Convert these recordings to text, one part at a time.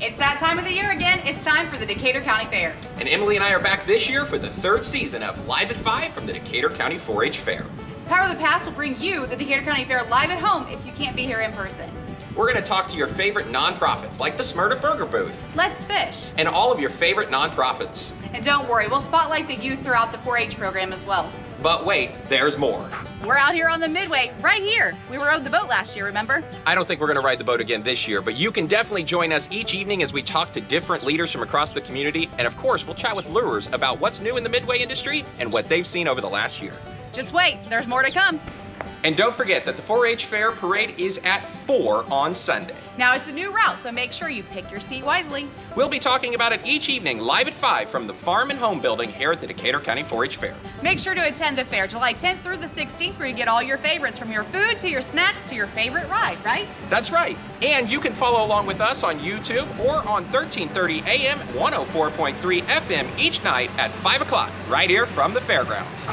It's that time of the year again. It's time for the Decatur County Fair. And Emily and I are back this year for the third season of Live at 5 from the Decatur County 4-H Fair. Power of the Past will bring you the Decatur County Fair live at home if you can't be here in person. We're going to talk to your favorite nonprofits like the Smyrna Burger Booth. Let's fish. And all of your favorite nonprofits. And don't worry, we'll spotlight the youth throughout the 4-H program as well. But wait, there's more. We're out here on the Midway, right here. We rode the boat last year, remember? I don't think we're going to ride the boat again this year, but you can definitely join us each evening as we talk to different leaders from across the community. And of course, we'll chat with lures about what's new in the Midway industry and what they've seen over the last year. Just wait, there's more to come. And don't forget that the 4-H Fair Parade is at 4 on Sunday. Now it's a new route, so make sure you pick your seat wisely. We'll be talking about it each evening, live at 5 from the Farm and Home Building here at the Decatur County 4-H Fair. Make sure to attend the fair July 10th through the 16th, where you get all your favorites, from your food to your snacks to your favorite ride, right? That's right. And you can follow along with us on YouTube or on 1330 AM, 104.3 FM each night at 5 o'clock, right here from the fairgrounds.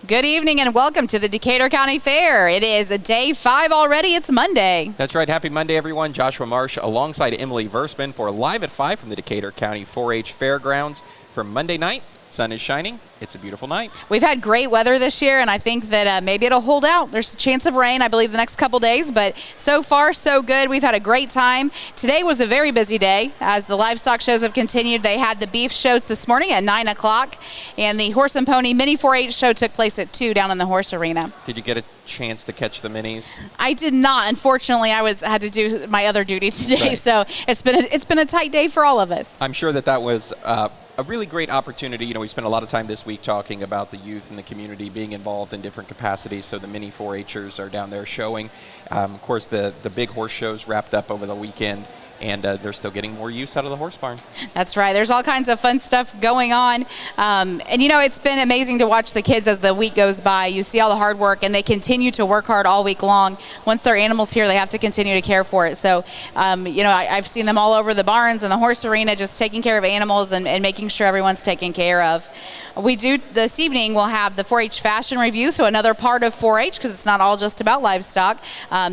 Good evening and welcome to the Decatur County Fair. It is day 5 already. It's Monday. That's right. Happy Monday, everyone. Joshua Marsh alongside Emily Verseman for Live at 5 from the Decatur County 4-H Fairgrounds. from Monday night. Sun is shining. It's a beautiful night. We've had great weather this year, and I think that maybe it'll hold out. There's a chance of rain, I believe, the next couple days, but so far, so good. We've had a great time. Today was a very busy day as the livestock shows have continued. They had the beef show this morning at 9 o'clock, and the horse and pony mini 4-H show took place at 2 down in the horse arena. Did you get a chance to catch the minis? I did not. Unfortunately, I had to do my other duty today, right. So it's been a tight day for all of us. I'm sure that was a really great opportunity. We spent a lot of time this week talking about the youth and the community being involved in different capacities. So the mini 4-Hers are down there showing. Of course, the big horse shows wrapped up over the weekend, and they're still getting more use out of the horse barn. That's right. There's all kinds of fun stuff going on. And, it's been amazing to watch the kids as the week goes by. You see all the hard work, and they continue to work hard all week long. Once their animal's here, they have to continue to care for it. So, I've seen them all over the barns and the horse arena just taking care of animals and making sure everyone's taken care of. This evening, we'll have the 4-H fashion review, so another part of 4-H because it's not all just about livestock.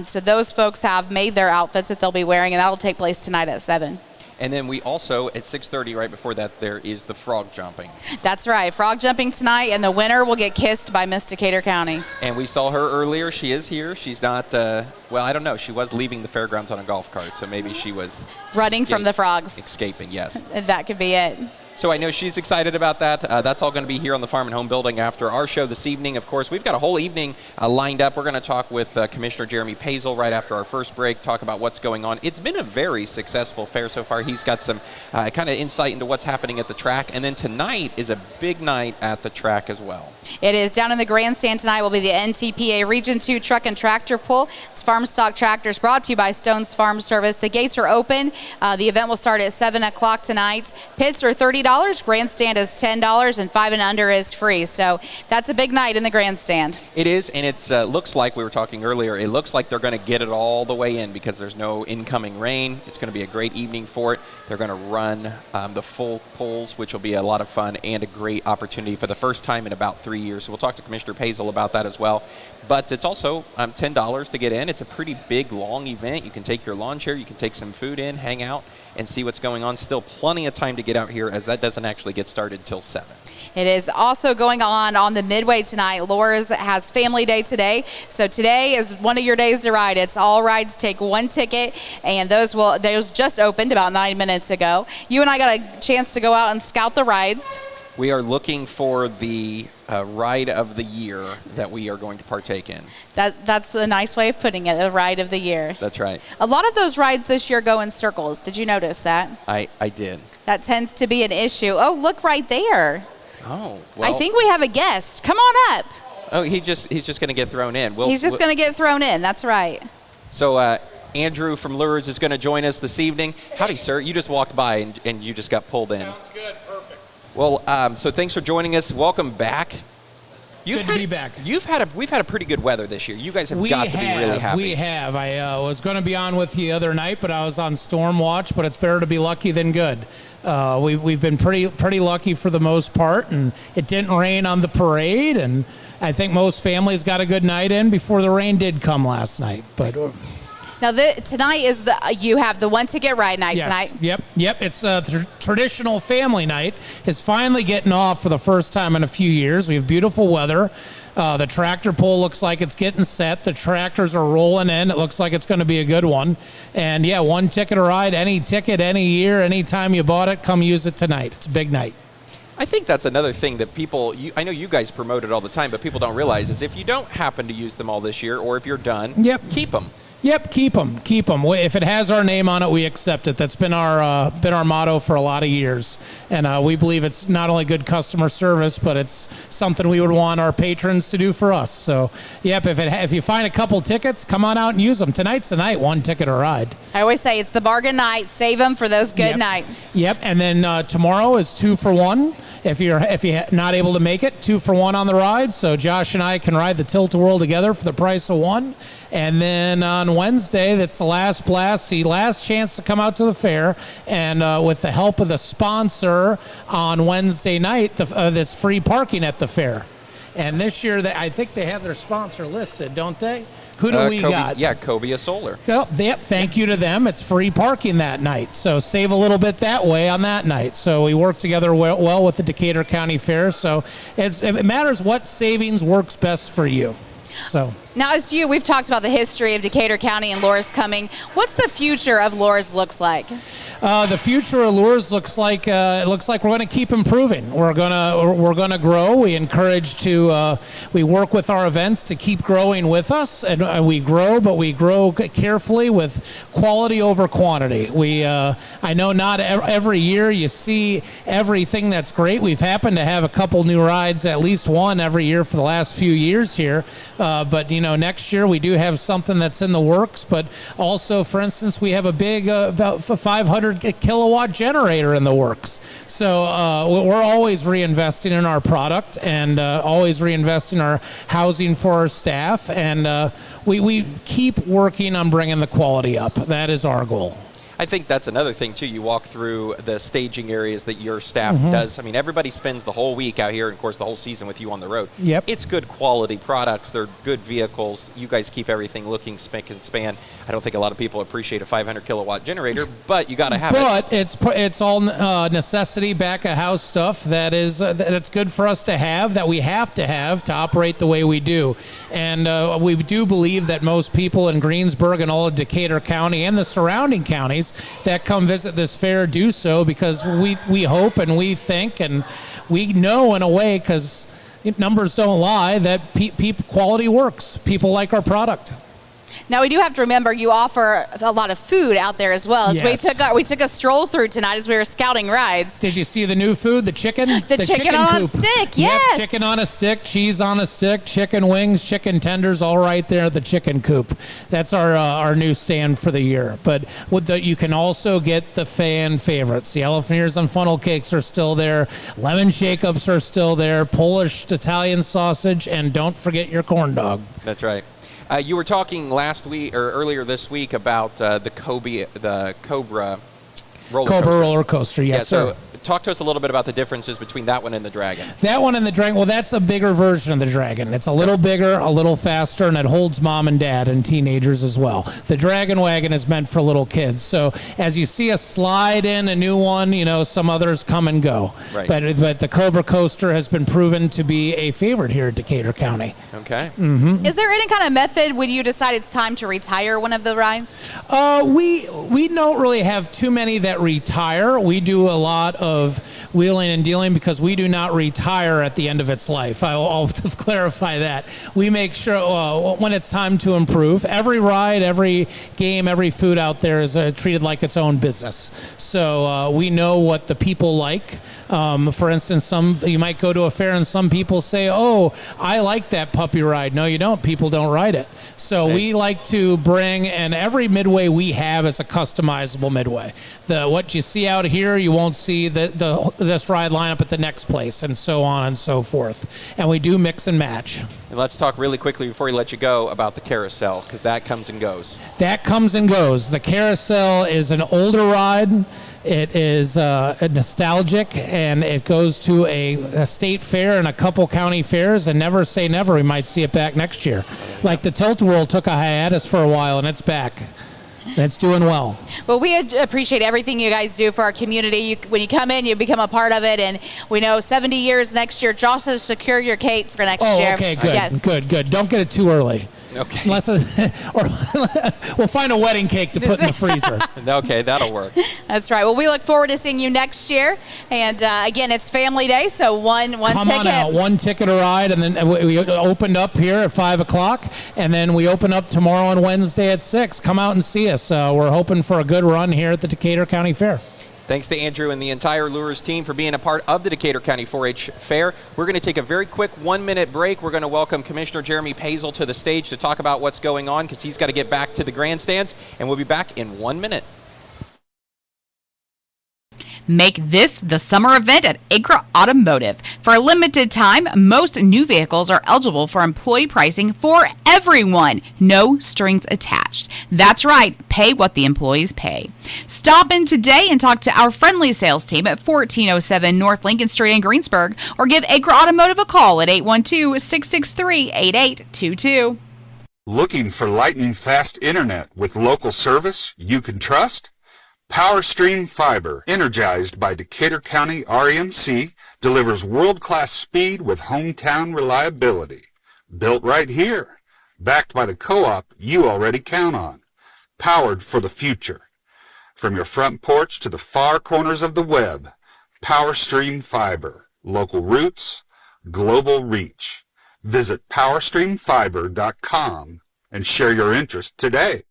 So those folks have made their outfits that they'll be wearing, and that'll take place tonight at 7. And then we also, at 6:30, right before that, there is the frog jumping. That's right. Frog jumping tonight, and the winner will get kissed by Miss Decatur County. And we saw her earlier. She is here. She's not, I don't know. She was leaving the fairgrounds on a golf cart, so maybe she was running from the frogs. Escaping, yes. That could be it. So I know she's excited about that. That's all going to be here on the Farm and Home Building after our show this evening. Of course, we've got a whole evening lined up. We're going to talk with Commissioner Jeremy Pazel right after our first break, talk about what's going on. It's been a very successful fair so far. He's got some kind of insight into what's happening at the track. And then tonight is a big night at the track as well. It is. Down in the grandstand tonight will be the NTPA Region 2 Truck and Tractor Pull. It's Farm Stock Tractors brought to you by Stone's Farm Service. The gates are open. The event will start at 7 o'clock tonight. Pits are $30. Grandstand is $10, and 5 and under is free. So that's a big night in the grandstand. It is, and it looks like, we were talking earlier, it looks like they're going to get it all the way in because there's no incoming rain. It's going to be a great evening for it. They're going to run the full pulls, which will be a lot of fun and a great opportunity for the first time in about 3 years. So we'll talk to Commissioner Pazel about that as well. But it's also $10 to get in. It's a pretty big, long event. You can take your lawn chair, you can take some food in, hang out, and see what's going on. Still plenty of time to get out here as that doesn't actually get started till 7. It is also going on the midway tonight. Laura's has family day today. So today is one of your days to ride. It's all rides take one ticket, and those just opened about 9 minutes ago. You and I got a chance to go out and scout the rides. We are looking for the ride of the year that we are going to partake in. That's a nice way of putting it, the ride of the year. That's right. A lot of those rides this year go in circles. Did you notice that? I did. That tends to be an issue. Oh, look right there. Oh, well. I think we have a guest. Come on up. Oh, he's just going to get thrown in. He's just going to get thrown in. That's right. So Andrew from Lures is going to join us this evening. Howdy, sir. You just walked by and you just got pulled in. Sounds good. Perfect. Well, so thanks for joining us. Welcome back. Good to be back. We've had a pretty good weather this year. You guys have got to be really happy. We have. I was going to be on with you the other night, but I was on storm watch. But it's better to be lucky than good. We've been pretty lucky for the most part, and it didn't rain on the parade, and I think most families got a good night in before the rain did come last night. But now tonight is you have the one ticket ride night tonight. Yep. It's a traditional family night. It's finally getting off for the first time in a few years. We have beautiful weather. The tractor pull looks like it's getting set. The tractors are rolling in. It looks like it's going to be a good one. And yeah, one ticket a ride, any ticket, any year, any time you bought it, come use it tonight. It's a big night. I think that's another thing that people, I know you guys promote it all the time, but people don't realize is if you don't happen to use them all this year, or if you're done, keep them. Yep, keep them. If it has our name on it, we accept it. That's been our motto for a lot of years, and we believe it's not only good customer service, but it's something we would want our patrons to do for us. So, yep, if you find a couple tickets, come on out and use them. Tonight's the night, one ticket a ride. I always say it's the bargain night. Save them for those good nights. Yep, and then tomorrow is 2 for 1. If you're not able to make it, 2 for 1 on the ride. So Josh and I can ride the Tilt-A-Whirl together for the price of 1. And then on Wednesday, that's the last blast, the last chance to come out to the fair. And with the help of the sponsor on Wednesday night, that's free parking at the fair. And this year, I think they have their sponsor listed, don't they? Who do we Kobe, got? Yeah, Cobia Solar. Yep, thank you to them. It's free parking that night, so save a little bit that way on that night. So we work together well with the Decatur County Fair, so it matters what savings works best for you. So now, we've talked about the history of Decatur County and Lures coming. What's the future of Lures looks like? The future of Lures looks like we're going to keep improving. We're gonna grow. We we work with our events to keep growing with us, and we grow, but we grow carefully with quality over quantity. I know not every year you see everything that's great. We've happened to have a couple new rides, at least one every year for the last few years here, but next year we do have something that's in the works. But also, for instance, we have a big about 500 kilowatt generator in the works. So we're always reinvesting in our product and always reinvesting our housing for our staff, and we keep working on bringing the quality up. That is our goal. I think that's another thing, too. You walk through the staging areas that your staff does. I mean, everybody spends the whole week out here, and, of course, the whole season with you on the road. Yep. It's good quality products. They're good vehicles. You guys keep everything looking spick and span. I don't think a lot of people appreciate a 500-kilowatt generator, but you got to have it. But it's all necessity, back-of-house stuff that's good for us to have, that we have to operate the way we do. And we do believe that most people in Greensburg and all of Decatur County and the surrounding counties that come visit this fair do so because we hope and we think and we know in a way, because numbers don't lie, that quality works. People like our product. Now, we do have to remember you offer a lot of food out there as well. As Yes. we took a stroll through tonight as we were scouting rides. Did you see the new food, the chicken? The chicken on coop. a stick, yes. Yep, chicken on a stick, cheese on a stick, chicken wings, chicken tenders, all right there at the chicken coop. That's our new stand for the year. But you can also get the fan favorites. The elephant ears and funnel cakes are still there. Lemon shake-ups are still there. Polish Italian sausage, and don't forget your corn dog. That's right. You were talking last week or earlier this week about the Cobra roller coaster. Cobra roller coaster, yes, sir. So talk to us a little bit about the differences between that one and the Dragon. That one and the Dragon, well, that's a bigger version of the Dragon. It's a little bigger, a little faster, and it holds mom and dad and teenagers as well. The Dragon Wagon is meant for little kids. So as you see us slide in a new one, some others come and go. Right. But the Cobra coaster has been proven to be a favorite here at Decatur County. Okay. Mm-hmm. Is there any kind of method when you decide it's time to retire one of the rides? We don't really have too many that retire. We do a lot of wheeling and dealing because we do not retire at the end of its life. I'll clarify that. We make sure when it's time to improve. Every ride, every game, every food out there is treated like its own business. So we know what the people like. For instance, you might go to a fair and some people say, "Oh, I like that puppy ride." No, you don't. People don't ride it. So we like to bring, and every midway we have is a customizable midway. What you see out here, you won't see this ride lineup at the next place, and so on and so forth. And we do mix and match. And let's talk really quickly before we let you go about the carousel, because that comes and goes. That comes and goes. The carousel is an older ride. It is nostalgic, and it goes to a state fair and a couple county fairs, and never say never. We might see it back next year. Like the Tilt-A-Whirl took a hiatus for a while, and it's back. It's doing well. Well, we appreciate everything you guys do for our community. When you come in, you become a part of it, and we know 70 years next year. Josh says secure your cake for next year. Oh, okay, good, yes. good. Don't get it too early. Okay. Unless or we'll find a wedding cake to put in the freezer. Okay, that'll work. That's right. Well, we look forward to seeing you next year. And again, it's Family Day, so one Come ticket. on out, one ticket a ride, and then we opened up here at 5:00, and then we open up tomorrow on Wednesday at 6. Come out and see us. We're hoping for a good run here at the Decatur County Fair. Thanks to Andrew and the entire Lures team for being a part of the Decatur County 4-H Fair. We're going to take a very quick 1-minute break. We're going to welcome Commissioner Jeremy Pazel to the stage to talk about what's going on because he's got to get back to the grandstands, and we'll be back in 1 minute. Make this the summer event at Acra Automotive. For a limited time, most new vehicles are eligible for employee pricing for everyone. No strings attached. That's right, pay what the employees pay. Stop in today and talk to our friendly sales team at 1407 North Lincoln Street in Greensburg, or give Acra Automotive a call at 812-663-8822. Looking for lightning-fast internet with local service you can trust? PowerStream Fiber, energized by Decatur County REMC, delivers world-class speed with hometown reliability. Built right here, backed by the co-op you already count on. Powered for the future. From your front porch to the far corners of the web, PowerStream Fiber, local roots, global reach. Visit PowerStreamFiber.com and share your interest today.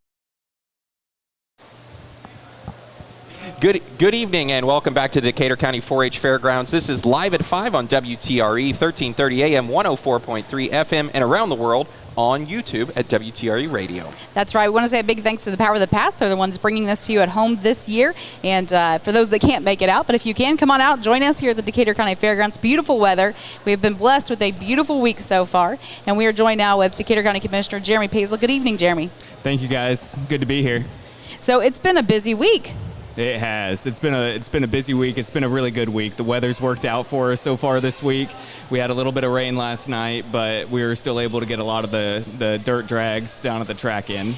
Good evening and welcome back to the Decatur County 4-H Fairgrounds. This is Live at 5 on WTRE, 1330 AM, 104.3 FM, and around the world on YouTube at WTRE Radio. That's right. We want to say a big thanks to the Power of the Past. They're the ones bringing this to you at home this year. And for those that can't make it out, but if you can, come on out, join us here at the Decatur County Fairgrounds. Beautiful weather. We have been blessed with a beautiful week so far. And we are joined now with Decatur County Commissioner Jeremy Paisley. Good evening, Jeremy. Thank you, guys. Good to be here. So it's been a busy week. It has. It's been a busy week. It's been a really good week. The weather's worked out for us so far this week. We had a little bit of rain last night, but we were still able to get a lot of the dirt drags down at the track in.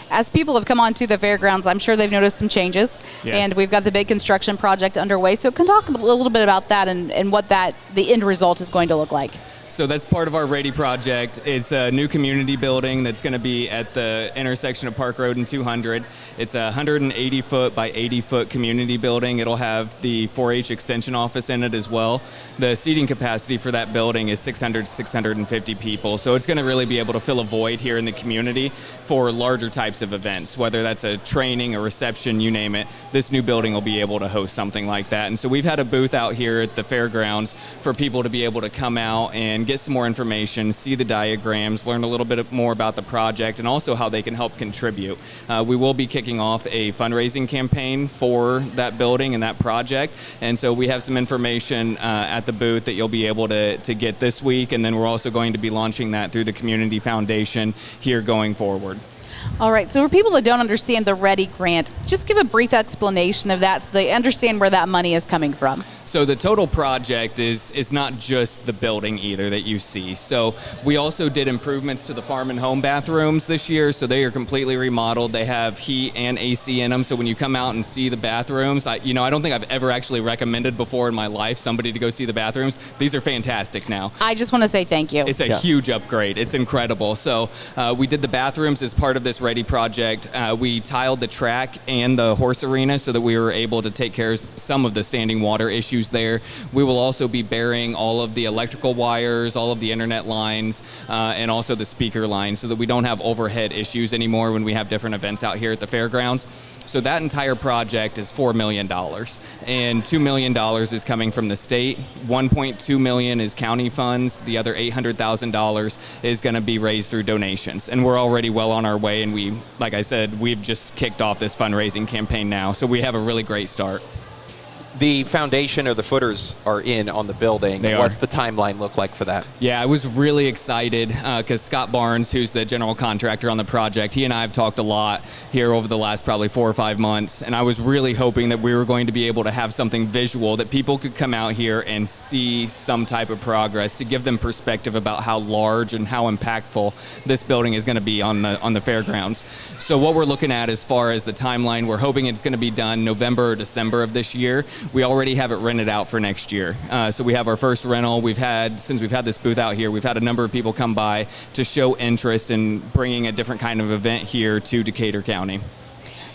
As people have come onto the fairgrounds, I'm sure they've noticed some changes. Yes. And we've got the big construction project underway. So can talk a little bit about that and what the end result is going to look like. So that's part of our Ready project. It's a new community building that's going to be at the intersection of Park Road and 200. It's a 180-foot by 80-foot community building. It'll have the 4-H extension office in it as well. The seating capacity for that building is 650 people. So it's going to really be able to fill a void here in the community for larger types of events, whether that's a training, a reception, you name it. This new building will be able to host something like that. And so we've had a booth out here at the fairgrounds for people to be able to come out and get some more information, see the diagrams, learn a little bit more about the project, and also how they can help contribute. We will be kicking off a fundraising campaign for that building and that project, and so we have some information at the booth that you'll be able to get this week, and then we're also going to be launching that through the Community Foundation here going forward. All right, so for people that don't understand the Ready grant, just give a brief explanation of that so they understand where that money is coming from. So the total project is not just the building either that you see. So we also did improvements to the farm and home bathrooms this year, so they are completely remodeled. They have heat and AC in them, so when you come out and see the bathrooms, I don't think I've ever actually recommended before in my life somebody to go see the bathrooms. These are fantastic now. I just want to say thank you. It's a huge upgrade. It's incredible. So we did the bathrooms as part of this Ready project. We tiled the track and the horse arena so that we were able to take care of some of the standing water issues there. We will also be burying all of the electrical wires, all of the internet lines, and also the speaker lines so that we don't have overhead issues anymore when we have different events out here at the fairgrounds. So that entire project is $4 million, and $2 million is coming from the state. $1.2 million is county funds. The other $800,000 is going to be raised through donations, and we're already well on our way. And like I said, we've just kicked off this fundraising campaign now, so we have a really great start. The foundation or the footers are in on the building. What's the timeline look like for that? Yeah, I was really excited because Scott Barnes, who's the general contractor on the project, he and I have talked a lot here over the last probably 4 or 5 months, and I was really hoping that we were going to be able to have something visual that people could come out here and see some type of progress to give them perspective about how large and how impactful this building is going to be on the fairgrounds. So what we're looking at as far as the timeline, we're hoping it's going to be done November or December of this year. We already have it rented out for next year. So we have our first rental. Since we've had this booth out here, we've had a number of people come by to show interest in bringing a different kind of event here to Decatur County.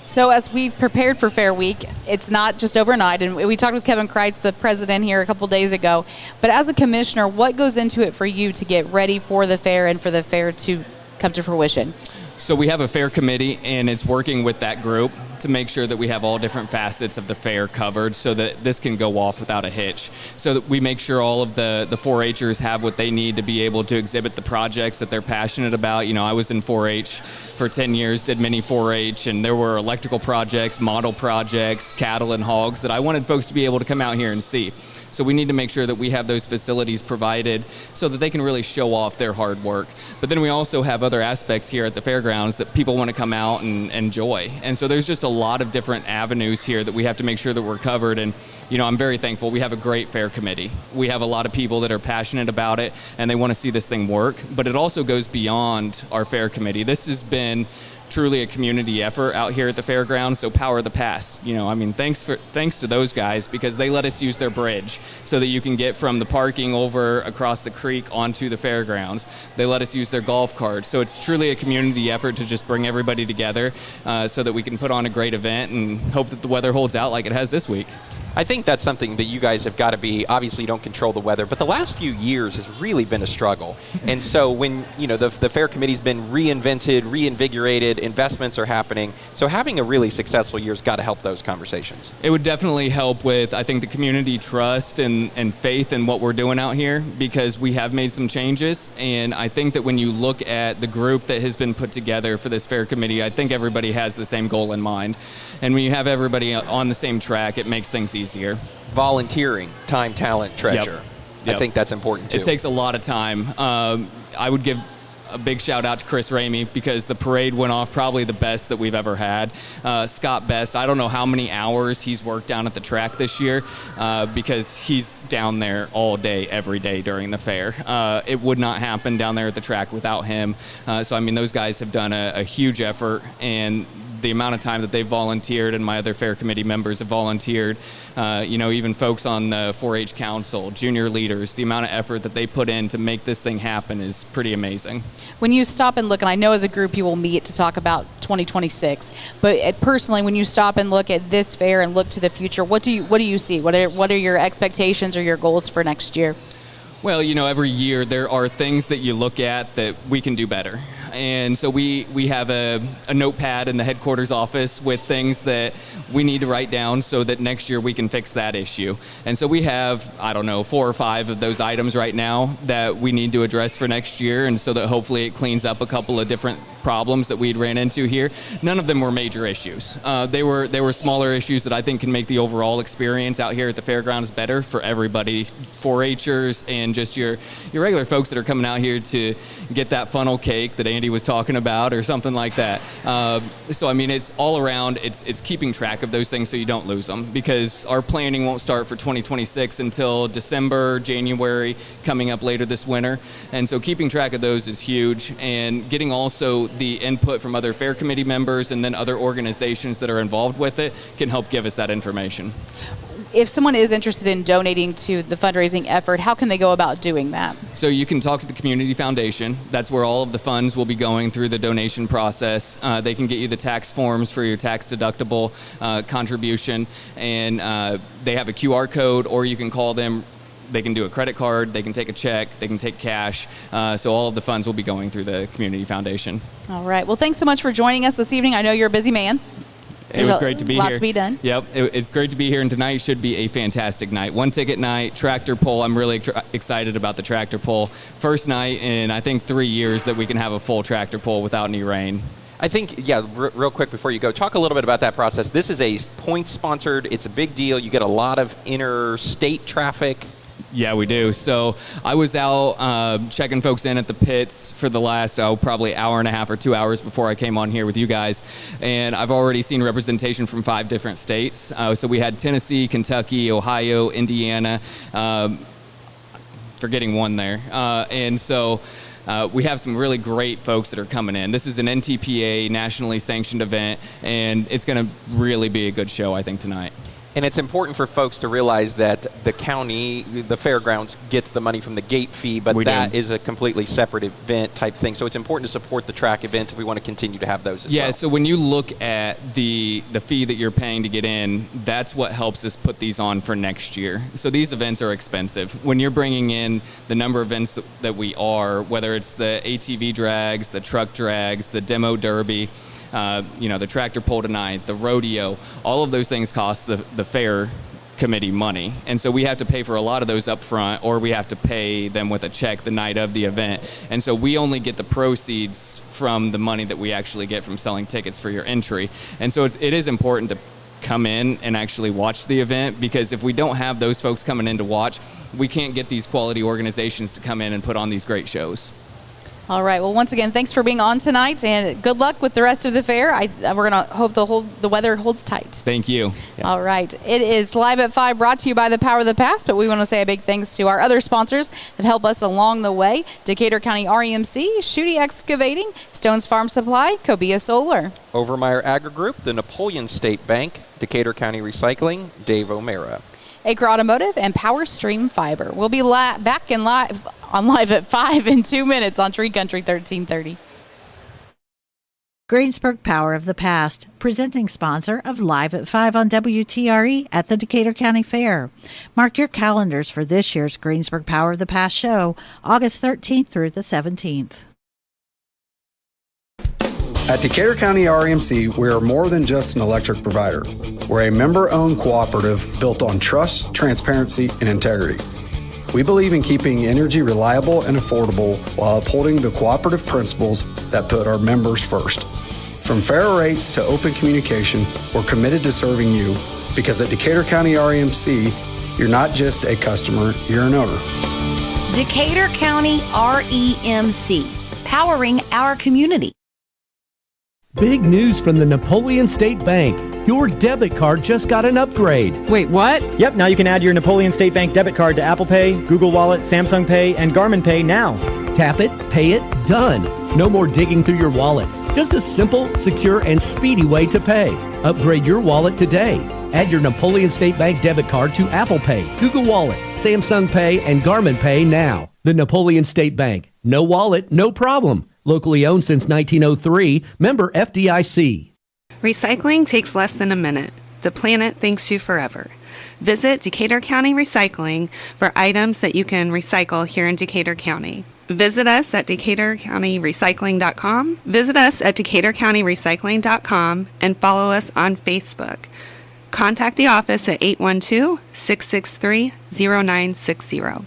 So as we've prepared for Fair Week, it's not just overnight, and we talked with Kevin Kreitz, the president, here a couple days ago. But as a commissioner, what goes into it for you to get ready for the fair and for the fair to come to fruition? So we have a fair committee, and it's working with that group to make sure that we have all different facets of the fair covered so that this can go off without a hitch. So that we make sure all of the 4-Hers have what they need to be able to exhibit the projects that they're passionate about. I was in 4-H for 10 years, did many 4-H, and there were electrical projects, model projects, cattle and hogs that I wanted folks to be able to come out here and see. So we need to make sure that we have those facilities provided so that they can really show off their hard work. But then we also have other aspects here at the fairgrounds that people want to come out and enjoy. And so there's just a lot of different avenues here that we have to make sure that we're covered. And, you know, I'm very thankful. We have a great fair committee. We have a lot of people that are passionate about it and they want to see this thing work. But it also goes beyond our fair committee. This has been truly a community effort out here at the fairgrounds. So Power the Pass, you know, I mean, thanks to those guys, because they let us use their bridge so that you can get from the parking over across the creek onto the fairgrounds. They let us use their golf cart. So it's truly a community effort to just bring everybody together so that we can put on a great event and hope that the weather holds out like it has this week. I think that's something that you guys have got to be, obviously you don't control the weather, but the last few years has really been a struggle. And so when, you know, the fair committee's been reinvented, reinvigorated, investments are happening. So having a really successful year's got to help those conversations. It would definitely help with, I think, the community trust and faith in what we're doing out here, because we have made some changes. And I think that when you look at the group that has been put together for this fair committee, I think everybody has the same goal in mind. And when you have everybody on the same track, it makes things easier. Volunteering, time, talent, treasure. Yep. I think that's important too. It takes a lot of time. I would give a big shout out to Chris Ramey, because the parade went off probably the best that we've ever had. Scott Best, I don't know how many hours he's worked down at the track this year, because he's down there all day, every day during the fair. It would not happen down there at the track without him. So I mean, those guys have done a huge effort, and the amount of time that they've volunteered, and my other fair committee members have volunteered, you know, even folks on the 4-H council, junior leaders, the amount of effort that they put in to make this thing happen is pretty amazing. When you stop and look, and I know as a group you will meet to talk about 2026, but personally, when you stop and look at this fair and look to the future, what do you see? What are your expectations or your goals for next year? Well, you know, every year there are things that you look at that we can do better. And so we have a notepad in the headquarters office with things that we need to write down so that next year we can fix that issue. And so we have, I don't know, 4 or 5 of those items right now that we need to address for next year, and so that hopefully it cleans up a couple of different problems that we'd ran into here. None of them were major issues. They were smaller issues that I think can make the overall experience out here at the fairgrounds better for everybody, 4-Hers and just your regular folks that are coming out here to get that funnel cake that Andy was talking about or something like that. So I mean, it's all around, it's keeping track of those things so you don't lose them, because our planning won't start for 2026 until December, January, coming up later this winter. And so keeping track of those is huge, and getting also the input from other fair committee members and then other organizations that are involved with it can help give us that information. If someone is interested in donating to the fundraising effort, how can they go about doing that? So you can talk to the Community Foundation. That's where all of the funds will be going through the donation process. They can get you the tax forms for your tax deductible contribution, and they have a QR code, or you can call them. They can do a credit card, they can take a check, they can take cash. So all of the funds will be going through the Community Foundation. All right. Well, thanks so much for joining us this evening. I know you're a busy man. It was great to be here. Lot to be done. Yep, it's great to be here, and tonight should be a fantastic night. 1-ticket night, tractor pull. I'm really excited about the tractor pull. First night in, I think, 3 years that we can have a full tractor pull without any rain. I think, yeah, real quick before you go, talk a little bit about that process. This is a point-sponsored, it's a big deal. You get a lot of interstate traffic. Yeah, we do. So I was out checking folks in at the pits for the last, probably hour and a half or 2 hours before I came on here with you guys. And I've already seen representation from 5 different states. So we had Tennessee, Kentucky, Ohio, Indiana, forgetting one there. And so we have some really great folks that are coming in. This is an NTPA nationally sanctioned event, and it's going to really be a good show, I think, tonight. And it's important for folks to realize that the county, the fairgrounds, gets the money from the gate fee, but that is a completely separate event type thing. So it's important to support the track events if we want to continue to have those as well. Yeah, so when you look at the fee that you're paying to get in, that's what helps us put these on for next year. So these events are expensive. When you're bringing in the number of events that we are, whether it's the ATV drags, the truck drags, the demo derby, the tractor pull tonight, the rodeo, all of those things cost the fair committee money. And so we have to pay for a lot of those up front, or we have to pay them with a check the night of the event. And so we only get the proceeds from the money that we actually get from selling tickets for your entry. And so it is important to come in and actually watch the event, because if we don't have those folks coming in to watch, we can't get these quality organizations to come in and put on these great shows. All right. Well, once again, thanks for being on tonight, and good luck with the rest of the fair. We're going to hope the weather holds tight. Thank you. Yeah. All right. It is Live at 5, brought to you by the Power of the Past, but we want to say a big thanks to our other sponsors that help us along the way: Decatur County REMC, Schutte Excavating, Stones Farm Supply, Cobia Solar, Overmeyer Agri Group, the Napoleon State Bank, Decatur County Recycling, Dave O'Mara. Acre Automotive, and Power Stream Fiber. We'll be back in live at 5 in 2 minutes on Tree Country 1330. Greensburg Power of the Past, presenting sponsor of Live at 5 on WTRE at the Decatur County Fair. Mark your calendars for this year's Greensburg Power of the Past show, August 13th through the 17th. At Decatur County REMC, we are more than just an electric provider. We're a member-owned cooperative built on trust, transparency, and integrity. We believe in keeping energy reliable and affordable while upholding the cooperative principles that put our members first. From fair rates to open communication, we're committed to serving you, because at Decatur County REMC, you're not just a customer, you're an owner. Decatur County REMC, powering our community. Big news from the Napoleon State Bank. Your debit card just got an upgrade. Wait, what? Yep, now you can add your Napoleon State Bank debit card to Apple Pay, Google Wallet, Samsung Pay, and Garmin Pay now. Tap it, pay it, done. No more digging through your wallet. Just a simple, secure, and speedy way to pay. Upgrade your wallet today. Add your Napoleon State Bank debit card to Apple Pay, Google Wallet, Samsung Pay, and Garmin Pay now. The Napoleon State Bank. No wallet, no problem. Locally owned since 1903. Member FDIC. Recycling takes less than a minute. The planet thanks you forever. Visit Decatur County Recycling for items that you can recycle here in Decatur County. Visit us at DecaturCountyRecycling.com. Visit us at DecaturCountyRecycling.com and follow us on Facebook. Contact the office at 812-663-0960.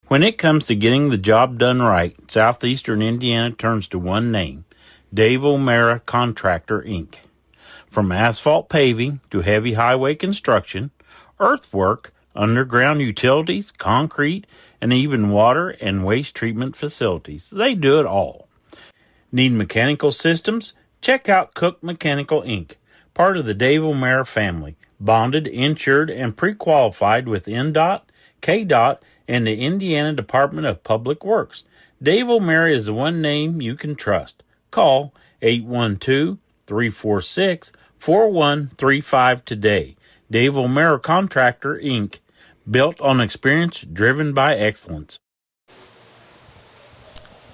When it comes to getting the job done right, Southeastern Indiana turns to one name, Dave O'Mara Contractor, Inc. From asphalt paving to heavy highway construction, earthwork, underground utilities, concrete, and even water and waste treatment facilities, they do it all. Need mechanical systems? Check out Cook Mechanical, Inc., part of the Dave O'Mara family, bonded, insured, and pre-qualified with NDOT, KDOT, and the Indiana Department of Public Works. Dave O'Mara is the one name you can trust. Call 812-346-4135 today. Dave O'Mara Contractor, Inc., built on experience, driven by excellence.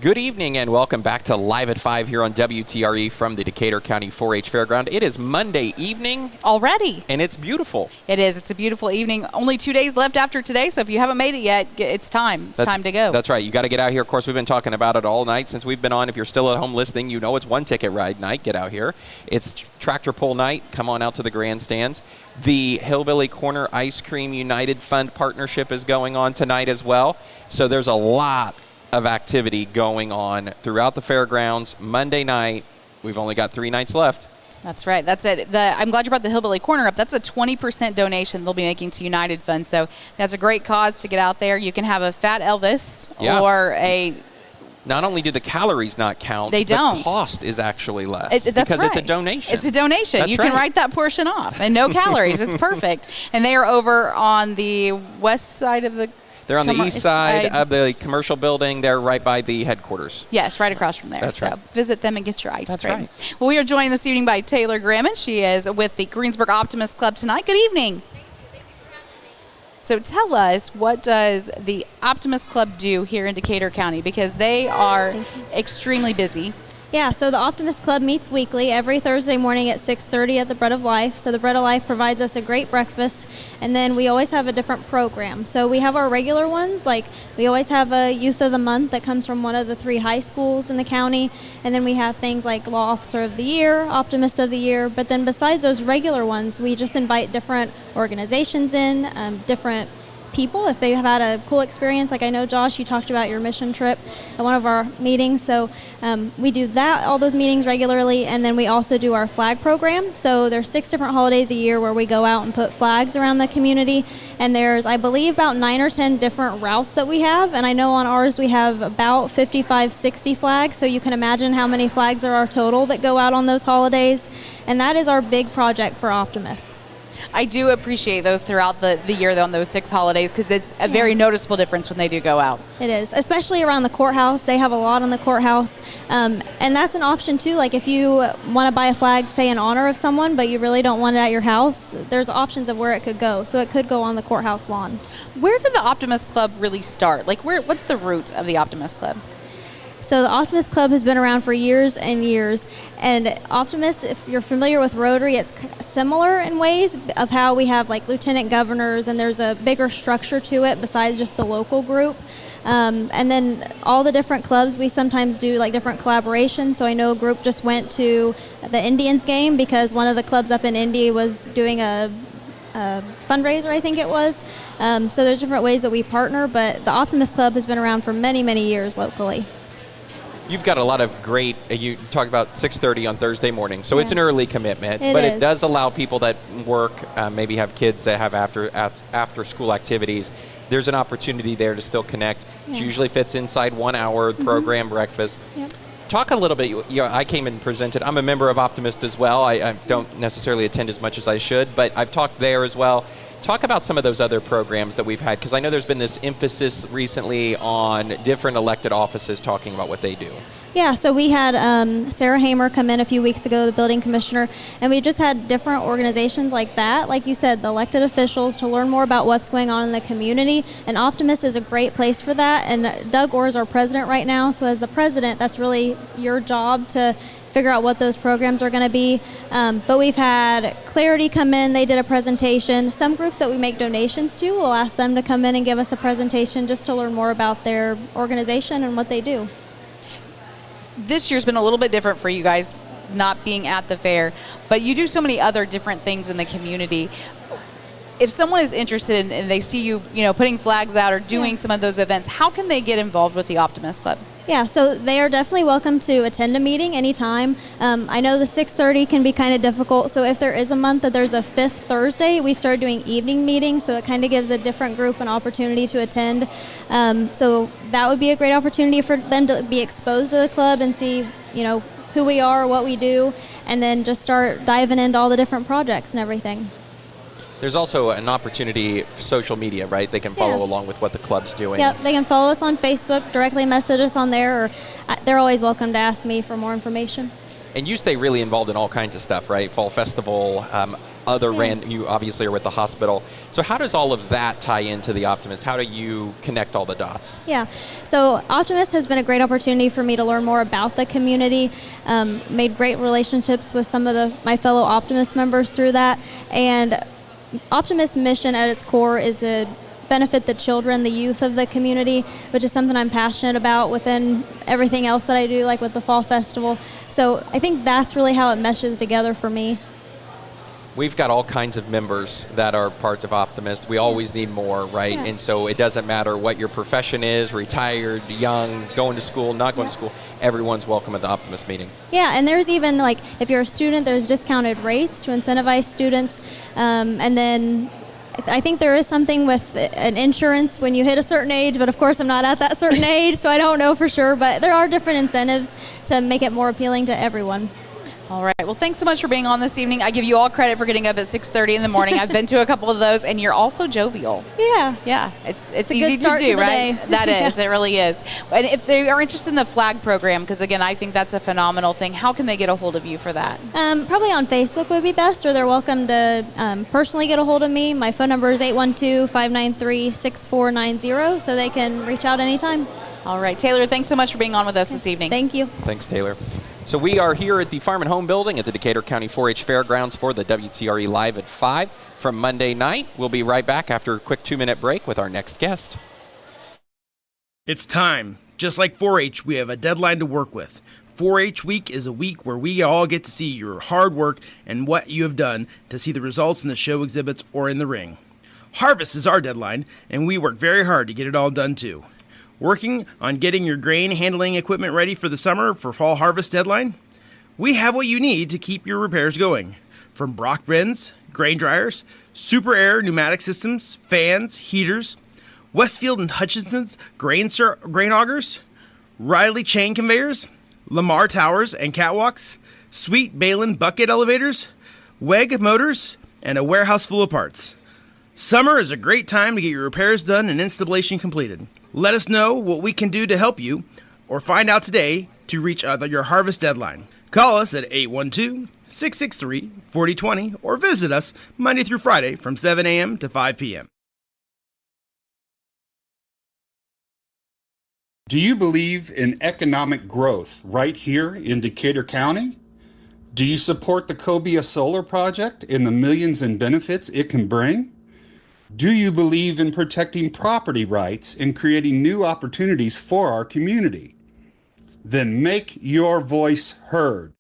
Good evening and welcome back to Live at 5 here on WTRE from the Decatur County 4-H Fairground. It is Monday evening. Already. And it's beautiful. It is. It's a beautiful evening. Only 2 days left after today, so if you haven't made it yet, it's time. It's time to go. That's right. You got to get out here. Of course, we've been talking about it all night since we've been on. If you're still at home listening, you know it's one ticket ride night. Get out here. It's tractor pull night. Come on out to the grandstands. The Hillbilly Corner Ice Cream United Fund partnership is going on tonight as well. So there's a lot of activity going on throughout the fairgrounds. Monday night, we've only got 3 nights left. That's right. That's it. I'm glad you brought the Hillbilly Corner up. That's a 20% donation they'll be making to United Fund. So that's a great cause to get out there. You can have a Fat Elvis or a... Not only do the calories not count, they don't. The cost is actually less because it's a donation. It's a donation. That's you can write that portion off and no calories. It's perfect. And they are over on the west side of the... They're on the east side of the commercial building. They're right by the headquarters. Yes, right across from there. That's so right. Visit them and get your ice cream. Right. Well, we are joined this evening by Taylor Gramman. She is with the Greensburg Optimist Club tonight. Good evening. Thank you for having me. So tell us, what does the Optimist Club do here in Decatur County? Because they are extremely busy. Yeah, so the Optimist Club meets weekly every Thursday morning at 6:30 at the Bread of Life. So the Bread of Life provides us a great breakfast, and then we always have a different program. So we have our regular ones, like we always have a Youth of the Month that comes from one of the 3 high schools in the county, and then we have things like Law Officer of the Year, Optimist of the Year, but then besides those regular ones, we just invite different organizations in, different people if they have had a cool experience. Like I know, Josh, you talked about your mission trip at one of our meetings. So we do that, all those meetings regularly, and then we also do our flag program. So there's 6 different holidays a year where we go out and put flags around the community, and there's, I believe, about 9 or 10 different routes that we have, and I know on ours we have about 55, 60 flags, so you can imagine how many flags there are total that go out on those holidays, and that is our big project for Optimus. I do appreciate those throughout the year on those 6 holidays because it's a very noticeable difference when they do go out. It is, especially around the courthouse. They have a lot on the courthouse, and that's an option too. Like if you want to buy a flag, say in honor of someone, but you really don't want it at your house, there's options of where it could go. So it could go on the courthouse lawn. Where did the Optimist Club really start? Like what's the root of the Optimist Club? So the Optimist Club has been around for years and years, and Optimist, if you're familiar with Rotary, it's similar in ways of how we have like lieutenant governors, and there's a bigger structure to it besides just the local group. And then all the different clubs, we sometimes do like different collaborations. So I know a group just went to the Indians game because one of the clubs up in Indy was doing a fundraiser, I think it was. So there's different ways that we partner, but the Optimist Club has been around for many, many years locally. You've got a lot of great, you talk about 6:30 on Thursday morning, so it's an early commitment, It but is. it does allow people that work, maybe have kids that have after school activities. There's an opportunity there to still connect. It usually fits inside 1 hour program, breakfast. Yep. Talk a little bit, I came and presented, I'm a member of Optimist as well. I don't necessarily attend as much as I should, but I've talked there as well. Talk about some of those other programs that we've had, because I know there's been this emphasis recently on different elected offices talking about what they do. Yeah, so we had Sarah Hamer come in a few weeks ago, the building commissioner, and we just had different organizations like that, like you said, the elected officials, to learn more about what's going on in the community, and Optimus is a great place for that, and Doug Orr is our president right now, so as the president, that's really your job to figure out what those programs are going to be. But we've had Clarity come in, they did a presentation. Some groups that we make donations to, we'll ask them to come in and give us a presentation just to learn more about their organization and what they do. This year's been a little bit different for you guys, not being at the fair, but you do so many other different things in the community. If someone is interested and they see you, putting flags out or doing some of those events, how can they get involved with the Optimist Club? Yeah, so they are definitely welcome to attend a meeting anytime. I know the 6:30 can be kind of difficult, so if there is a month that there's a 5th Thursday, we've started doing evening meetings, so it kind of gives a different group an opportunity to attend. So that would be a great opportunity for them to be exposed to the club and see, who we are, what we do, and then just start diving into all the different projects and everything. There's also an opportunity for social media, right? They can follow along with what the club's doing. Yep, they can follow us on Facebook, directly message us on there, or they're always welcome to ask me for more information. And you stay really involved in all kinds of stuff, right? Fall Festival, you obviously are with the hospital. So how does all of that tie into the Optimist? How do you connect all the dots? Yeah, so Optimist has been a great opportunity for me to learn more about the community, made great relationships with some of my fellow Optimist members through that, and Optimist's mission at its core is to benefit the children, the youth of the community, which is something I'm passionate about within everything else that I do, like with the Fall Festival. So I think that's really how it meshes together for me. We've got all kinds of members that are parts of Optimist. We always need more, right? Yeah. And so it doesn't matter what your profession is, retired, young, going to school, not going to school, everyone's welcome at the Optimist meeting. Yeah, and there's even, if you're a student, there's discounted rates to incentivize students. And then I think there is something with an insurance when you hit a certain age, but of course I'm not at that certain age, so I don't know for sure. But there are different incentives to make it more appealing to everyone. All right. Well, thanks so much for being on this evening. I give you all credit for getting up at 6:30 in the morning. I've been to a couple of those, and you're also jovial. Yeah. Yeah. It's a easy good start to do, to the right? day. That is. It really is. And if they are interested in the flag program, because, again, I think that's a phenomenal thing, how can they get a hold of you for that? Probably on Facebook would be best, or they're welcome to personally get a hold of me. My phone number is 812-593-6490, so they can reach out anytime. All right. Taylor, thanks so much for being on with us this evening. Thank you. Thanks, Taylor. So we are here at the Farm and Home Building at the Decatur County 4-H Fairgrounds for the WTRE Live at 5 from Monday night. We'll be right back after a quick 2-minute break with our next guest. It's time. Just like 4-H, we have a deadline to work with. 4-H Week is a week where we all get to see your hard work and what you have done to see the results in the show exhibits or in the ring. Harvest is our deadline, and we work very hard to get it all done too. Working on getting your grain handling equipment ready for the summer for fall harvest deadline? We have what you need to keep your repairs going. From Brock bins, grain dryers, Super Air pneumatic systems, fans, heaters, Westfield and Hutchinson's grain augers, Riley chain conveyors, Lamar towers and catwalks, Sweet Balin bucket elevators, WEG motors, and a warehouse full of parts. Summer is a great time to get your repairs done and installation completed. Let us know what we can do to help you, or find out today to reach your harvest deadline. Call us at 812-663-4020 or visit us Monday through Friday from 7 a.m. to 5 p.m. Do you believe in economic growth right here in Decatur County? Do you support the Cobia Solar Project and the millions in benefits it can bring? Do you believe in protecting property rights and creating new opportunities for our community? Then make your voice heard.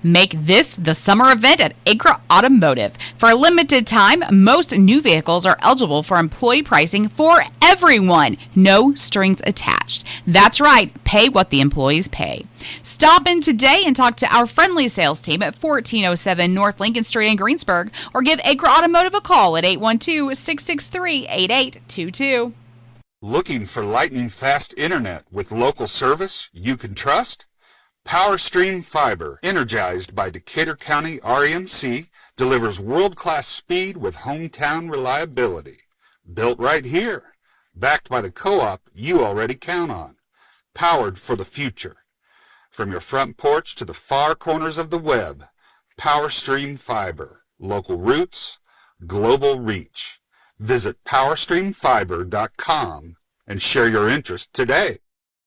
Make this the summer event at Acra Automotive. For a limited time, most new vehicles are eligible for employee pricing for everyone. No strings attached. That's right, pay what the employees pay. Stop in today and talk to our friendly sales team at 1407 North Lincoln Street in Greensburg, or give Acra Automotive a call at 812-663-8822. Looking for lightning fast internet with local service you can trust? PowerStream Fiber, energized by Decatur County REMC, delivers world-class speed with hometown reliability. Built right here, backed by the co-op you already count on. Powered for the future. From your front porch to the far corners of the web, PowerStream Fiber, local roots, global reach. Visit PowerStreamFiber.com and share your interest today.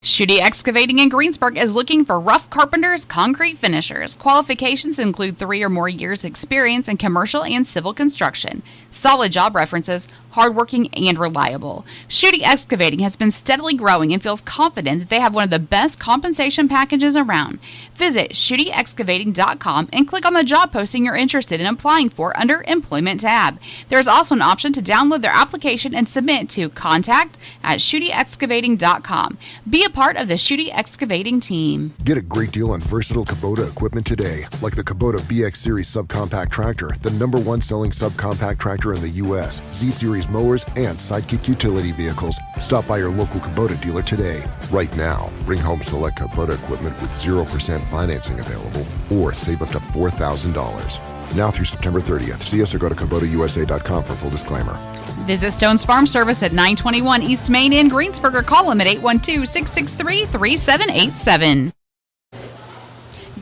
Schutte Excavating in Greensburg is looking for rough carpenters, concrete finishers. Qualifications include 3 or more years experience in commercial and civil construction, solid job references, hardworking, and reliable. Schutte Excavating has been steadily growing and feels confident that they have one of the best compensation packages around. Visit SchutteExcavating.com and click on the job posting you're interested in applying for under Employment tab. There's also an option to download their application and submit to contact@SchutteExcavating.com. Be a part of the Schutte Excavating team. Get a great deal on versatile Kubota equipment today, like the Kubota BX Series subcompact tractor, the #1 selling subcompact tractor in the U.S., Z-Series mowers, and Sidekick utility vehicles. Stop by your local Kubota dealer today. Right now, bring home select Kubota equipment with 0% financing available, or save up to $4,000. Now through September 30th. See us or go to KubotaUSA.com for full disclaimer. Visit Stone's Farm Service at 921 East Main in Greensburg, or call them at 812-663-3787.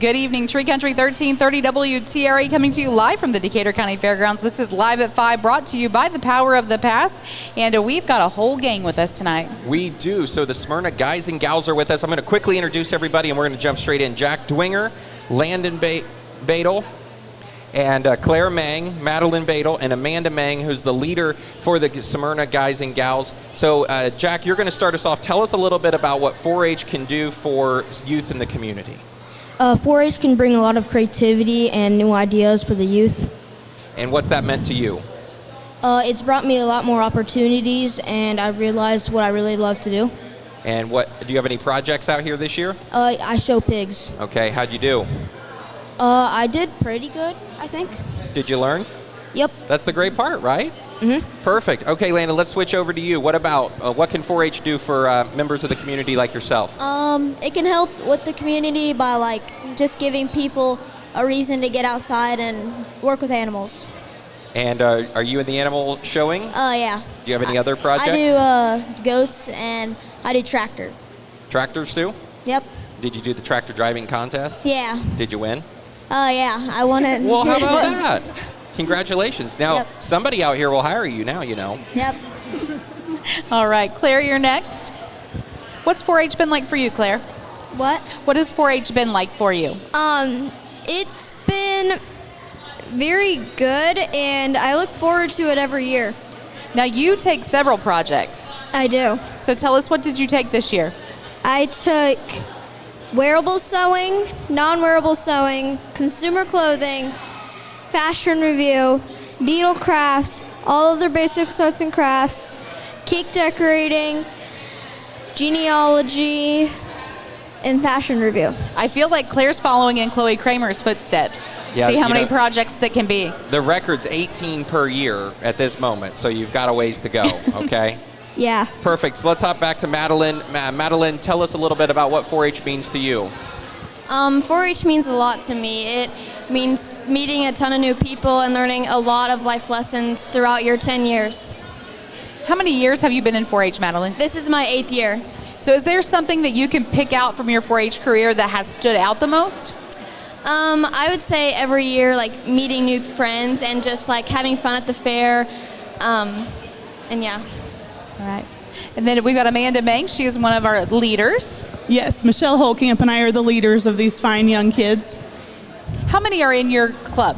Good evening, Tree Country 1330 WTRE coming to you live from the Decatur County Fairgrounds. This is Live at 5, brought to you by the Power of the Past, and we've got a whole gang with us tonight. We do. So the Smyrna guys and gals are with us. I'm going to quickly introduce everybody, and we're going to jump straight in. Jack Dwinger, Landon Badel, and Claire Mang, Madeline Badel, and Amanda Mang, who's the leader for the Smyrna guys and gals. So, Jack, you're going to start us off. Tell us a little bit about what 4-H can do for youth in the community. 4-H can bring a lot of creativity and new ideas for the youth. And what's that meant to you? It's brought me a lot more opportunities, and I've realized what I really love to do. And what do you have any projects out here this year? I show pigs. Okay, how'd you do? I did pretty good, I think. Did you learn? Yep. That's the great part, right? Mm-hmm. Perfect. Okay, Landon, let's switch over to you. What about, what can 4-H do for members of the community like yourself? It can help with the community by, just giving people a reason to get outside and work with animals. And are you in the animal showing? Yeah. Do you have any other projects? I do goats, and I do tractor. Tractors too? Yep. Did you do the tractor driving contest? Yeah. Did you win? Yeah, I won it. Well, how about that? Congratulations. Now, Yep. Somebody out here will hire you now, you know. Yep. All right, Claire, you're next. What's 4-H been like for you, Claire? What? What has 4-H been like for you? It's been very good, and I look forward to it every year. Now, you take several projects. I do. So tell us, what did you take this year? I took wearable sewing, non-wearable sewing, consumer clothing, fashion review, needlecraft, all other basic arts and crafts, cake decorating, genealogy, and fashion review. I feel like Claire's following in Chloe Kramer's footsteps. Yeah, See how you many know, projects that can be. The record's 18 per year at this moment, so you've got a ways to go, okay? Yeah. Perfect. So let's hop back to Madeline. Madeline, tell us a little bit about what 4-H means to you. 4-H means a lot to me. It means meeting a ton of new people and learning a lot of life lessons throughout your 10 years. How many years have you been in 4-H, Madeline? This is my 8th year. So is there something that you can pick out from your 4-H career that has stood out the most? I would say every year, like meeting new friends and just like having fun at the fair. And yeah. All right. And then we've got Amanda Meng. She is one of our leaders. Yes, Michelle Holtkamp and I are the leaders of these fine young kids. How many are in your club?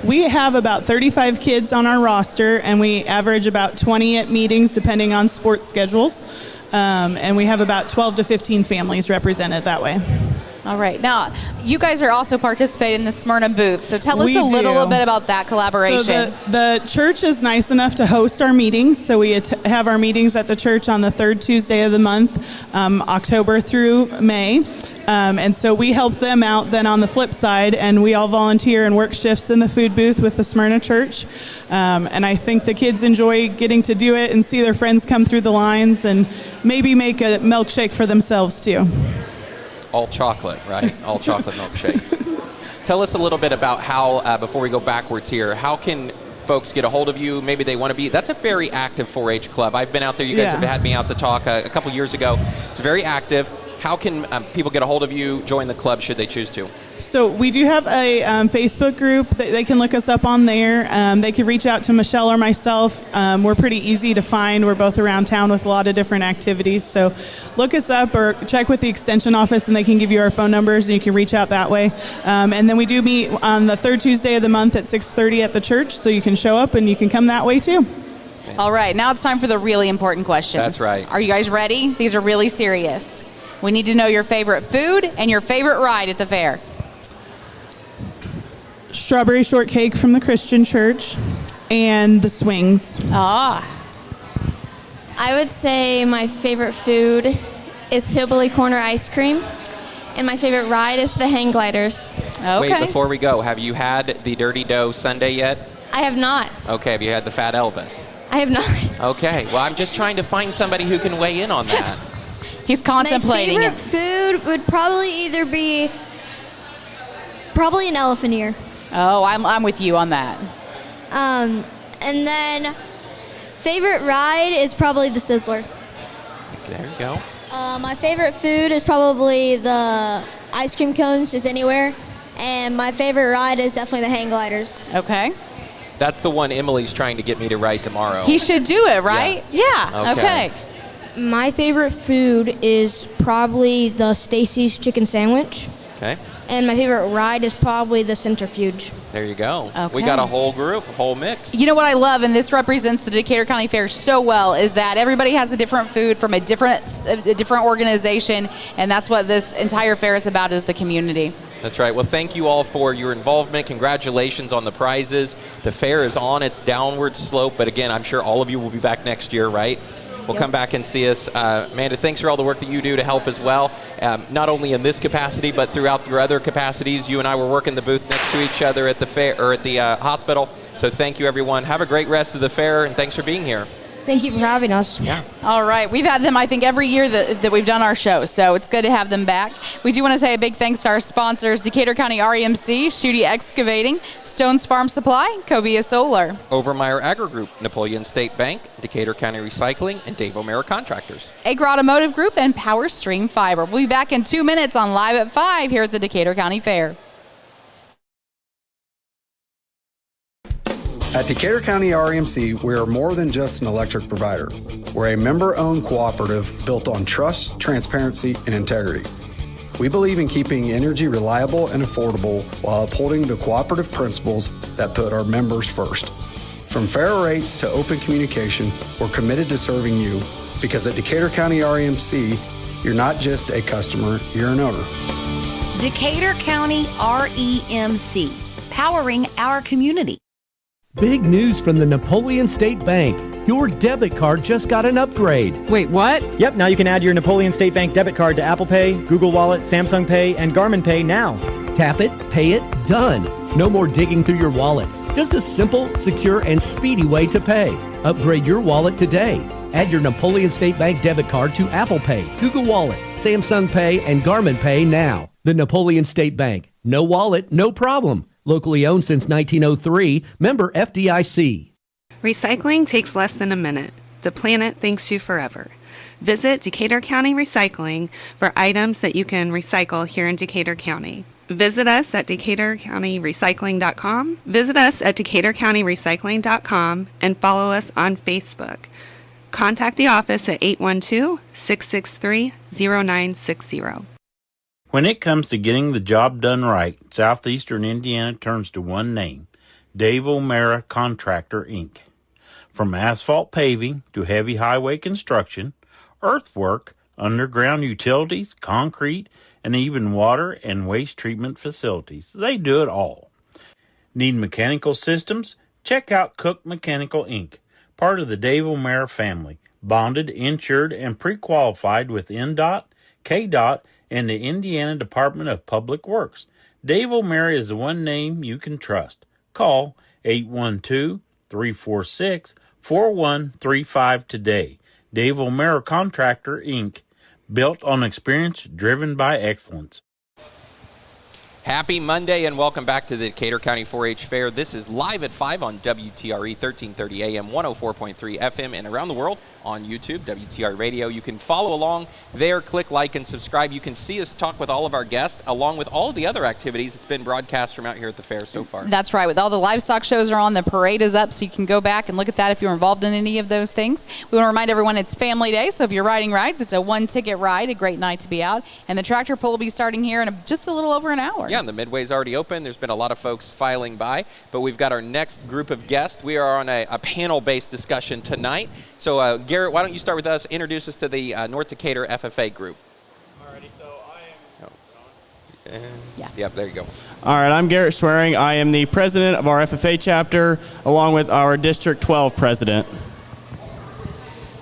We have about 35 kids on our roster, and we average about 20 at meetings depending on sports schedules. And we have about 12 to 15 families represented that way. All right. Now, you guys are also participating in the Smyrna booth. So tell us a little bit about that collaboration. So the church is nice enough to host our meetings. So we have our meetings at the church on the third Tuesday of the month, October through May. And so we help them out then on the flip side, and we all volunteer and work shifts in the food booth with the Smyrna Church. And I think the kids enjoy getting to do it and see their friends come through the lines and maybe make a milkshake for themselves too. All chocolate, right? All chocolate milkshakes. Tell us a little bit about how, before we go backwards here, how can folks get a hold of you? Maybe they want to be. That's a very active 4-H club. I've been out there. You guys have had me out to talk a couple years ago. It's very active. How can people get a hold of you, join the club should they choose to? So we do have a Facebook group that they can look us up on there. They can reach out to Michelle or myself. We're pretty easy to find. We're both around town with a lot of different activities. So look us up or check with the extension office and they can give you our phone numbers and you can reach out that way. And then we do meet on the third Tuesday of the month at 6:30 at the church. So you can show up and you can come that way too. All right. Now it's time for the really important questions. That's right. Are you guys ready? These are really serious. We need to know your favorite food and your favorite ride at the fair. Strawberry shortcake from the Christian church and the swings. Ah. I would say my favorite food is Hillbilly Corner ice cream, and my favorite ride is the hang gliders. Okay. Wait, before we go, have you had the Dirty Dough Sundae yet? I have not. Okay, have you had the Fat Elvis? I have not. Okay, well, I'm just trying to find somebody who can weigh in on that. He's contemplating My favorite food would probably either be an elephant ear. Oh, I'm with you on that. And then favorite ride is probably the Sizzler. There you go. My favorite food is probably the ice cream cones, just anywhere. And my favorite ride is definitely the hang gliders. Okay. That's the one Emily's trying to get me to ride tomorrow. He should do it, right? Yeah. Okay. My favorite food is probably the Stacy's chicken sandwich. Okay. And my favorite ride is probably the centrifuge. There you go. Okay. We got a whole group, a whole mix. You know what I love, and this represents the Decatur County Fair so well, is that everybody has a different food from a different organization, and that's what this entire fair is about, is the community. That's right. Well, thank you all for your involvement. Congratulations on the prizes. The fair is on its downward slope, but again, I'm sure all of you will be back next year, right? Will come back and see us. Amanda, thanks for all the work that you do to help as well, not only in this capacity, but throughout your other capacities. You and I were working the booth next to each other at the fair or at the hospital. So thank you, everyone. Have a great rest of the fair, and thanks for being here. Thank you for having us. Yeah. All right. We've had them, I think, every year that we've done our show, so it's good to have them back. We do want to say a big thanks to our sponsors, Decatur County REMC, Schutte Excavating, Stones Farm Supply, Cobia Solar, Overmeyer Agri Group, Napoleon State Bank, Decatur County Recycling, and Dave O'Mara Contractors. Agra Automotive Group, and Power Stream Fiber. We'll be back in 2 minutes on Live at 5 here at the Decatur County Fair. At Decatur County REMC, we are more than just an electric provider. We're a member-owned cooperative built on trust, transparency, and integrity. We believe in keeping energy reliable and affordable while upholding the cooperative principles that put our members first. From fair rates to open communication, we're committed to serving you because at Decatur County REMC, you're not just a customer, you're an owner. Decatur County REMC, powering our community. Big news from the Napoleon State Bank. Your debit card just got an upgrade. Wait, what? Yep, now you can add your Napoleon State Bank debit card to Apple Pay, Google Wallet, Samsung Pay, and Garmin Pay now. Tap it, pay it, done. No more digging through your wallet. Just a simple, secure, and speedy way to pay. Upgrade your wallet today. Add your Napoleon State Bank debit card to Apple Pay, Google Wallet, Samsung Pay, and Garmin Pay now. The Napoleon State Bank. No wallet, no problem. Locally owned since 1903. Member FDIC. Recycling takes less than a minute. The planet thanks you forever. Visit Decatur County Recycling for items that you can recycle here in Decatur County. Visit us at DecaturCountyRecycling.com. Visit us at DecaturCountyRecycling.com and follow us on Facebook. Contact the office at 812-663-0960. When it comes to getting the job done right, Southeastern Indiana turns to one name, Dave O'Mara Contractor, Inc. From asphalt paving to heavy highway construction, earthwork, underground utilities, concrete, and even water and waste treatment facilities, they do it all. Need mechanical systems? Check out Cook Mechanical, Inc., part of the Dave O'Mara family, bonded, insured, and pre-qualified with NDOT, KDOT, and the Indiana Department of Public Works. Dave O'Mara is the one name you can trust. Call 812-346-4135 today. Dave O'Mara Contractor, Inc., built on experience, driven by excellence. Happy Monday and welcome back to the Decatur County 4-H Fair. This is live at 5 on WTRE 1330 AM, 104.3 FM, and around the world on YouTube, WTRE Radio. You can follow along there, click like and subscribe. You can see us talk with all of our guests along with all of the other activities that's been broadcast from out here at the fair so far. That's right. With all the livestock shows are on, the parade is up, so you can go back and look at that if you're involved in any of those things. We want to remind everyone it's family day, so if you're riding rides, it's a one-ticket ride, a great night to be out. And the tractor pull will be starting here in just a little over an hour. Yeah, and the Midway's already open. There's been a lot of folks filing by, but we've got our next group of guests. We are on a panel-based discussion tonight. So, Garrett, why don't you start with us, introduce us to the North Decatur FFA group. Alrighty, so I am... Yep, there you go. All right, I'm Garrett Swearing. I am the president of our FFA chapter, along with our District 12 president.